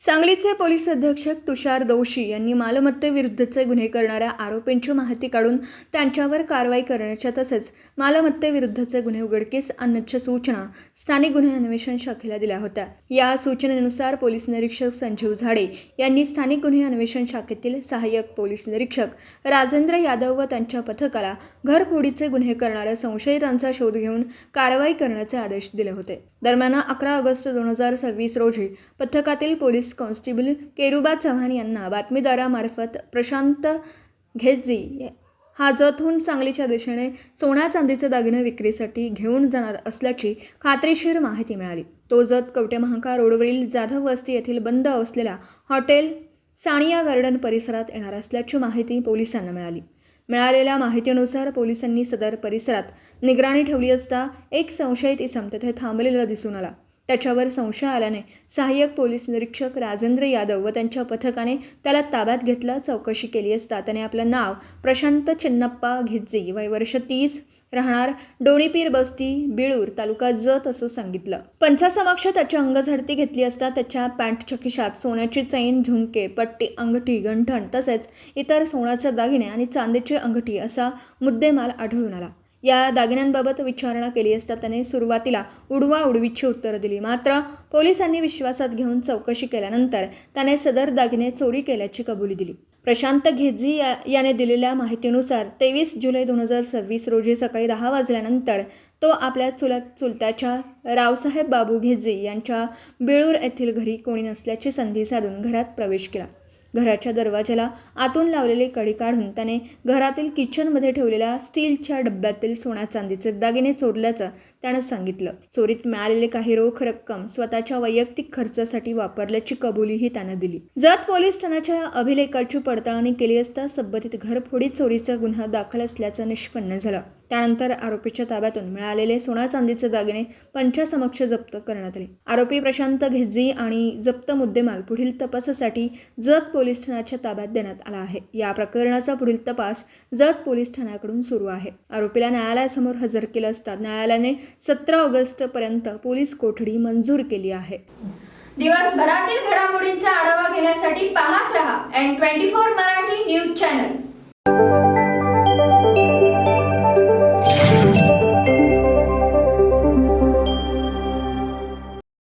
सांगलीचे पोलीस अधीक्षक तुषार दोशी यांनी मालमत्तेविरुद्धचे गुन्हे करणाऱ्या आरोपींची माहिती काढून त्यांच्यावर कारवाई करण्याच्या तसेच मालमत्तेविरुद्धचे गुन्हे उघडकीस आणण्याच्या सूचना स्थानिक गुन्हे अन्वेषण शाखेला दिल्या होत्या। या सूचनेनुसार पोलीस निरीक्षक संजीव झाडे यांनी स्थानिक गुन्हे अन्वेषण शाखेतील सहाय्यक पोलीस निरीक्षक राजेंद्र यादव व त्यांच्या पथकाला घरफोडीचे गुन्हे करणाऱ्या संशयितांचा शोध घेऊन कारवाई करण्याचे आदेश दिले होते। दरम्यान 11 ऑगस्ट 2026 रोजी पथकातील पोलीस कॉन्स्टेबल केरुबा चव्हाण यांना बातमीदारामार्फत प्रशांत घेजी हा जतहून सांगलीच्या दिशेने सोना चांदीचे दागिने विक्रीसाठी घेऊन जाणार असल्याची खात्रीशीर माहिती मिळाली। तो जत कवटे महांकाळ रोडवरील जाधव वस्ती येथील बंद असलेल्या हॉटेल सानिया गार्डन परिसरात येणार असल्याची माहिती पोलिसांना मिळाली। मिळालेल्या माहितीनुसार पोलिसांनी सदर परिसरात निगराणी ठेवली असता एक संशयित इसम तेथे थांबलेला दिसून आला। त्याच्यावर संशय आल्याने सहाय्यक पोलीस निरीक्षक राजेंद्र यादव व त्यांच्या पथकाने त्याला ताब्यात घेतला। चौकशी केली असता त्याने आपलं नाव प्रशांत चिन्नप्पा घेजी वय वर्ष 30 राहणार डोणीपीर बस्ती बिळूर तालुका जत असं सांगितलं। पंचासमक्ष त्याच्या अंगझडती घेतली असता त्याच्या पॅन्टच्या खिशात सोन्याची चैन, झुमके, पट्टी, अंगठी, गंठण तसेच इतर सोन्याचे दागिने आणि चांदीची अंगठी असा मुद्देमाल आढळून आला। या दागिन्यांबाबत विचारणा केली असता त्याने सुरुवातीला उडवाउडवीची उत्तरं दिली। मात्र पोलिसांनी विश्वासात घेऊन चौकशी केल्यानंतर त्याने सदर दागिने चोरी केल्याची कबुली दिली। प्रशांत घेजी याने दिलेल्या माहितीनुसार 23 जुलै 2026 रोजी सकाळी 10 वाजल्यानंतर तो आपल्या चुलत्याच्या रावसाहेब बाबू घेजी यांच्या बिळूर येथील घरी कोणी नसल्याची संधी साधून घरात प्रवेश केला। घराच्या दरवाजाला आतून लावलेली कडी काढून त्याने घरातील किचनमध्ये ठेवलेल्या स्टीलच्या डब्यातील सोन्या चांदीचे दागिने चोरल्याचं त्यानं सांगितलं। चोरीत मिळालेले काही रोख रक्कम स्वतःच्या वैयक्तिक खर्चासाठी वापरल्याची कबुलीही त्यानं दिली। जत पोलीस ठाण्याच्या अभिलेखाची पडताळणी केली असता संबंधित घरफोडी चोरीचा गुन्हा दाखल असल्याचं निष्पन्न झालं। त्यानंतर आरोपीच्या ताब्यातून मिळालेले सोना चांदीचे दागिने पंचासमक्ष जप्त करण्यात आले। आरोपी प्रशांत घेजी आणि जप्त मुद्देमाल पुढील तपासासाठी जत पोलीस ठाण्याच्या ताब्यात देण्यात आला आहे। या प्रकरणाचा पुढील तपास जत पोलीस ठाण्याकडून सुरू आहे। आरोपीला न्यायालयासमोर हजर केलं असता न्यायालयाने 17 ऑगस्ट पर्यंत पोलीस कोठडी मंजूर केली आहे। दिवसभरातील घडामोडींचा आढावा घेण्यासाठी पाहत रहा N24 मराठी न्यूज चॅनल।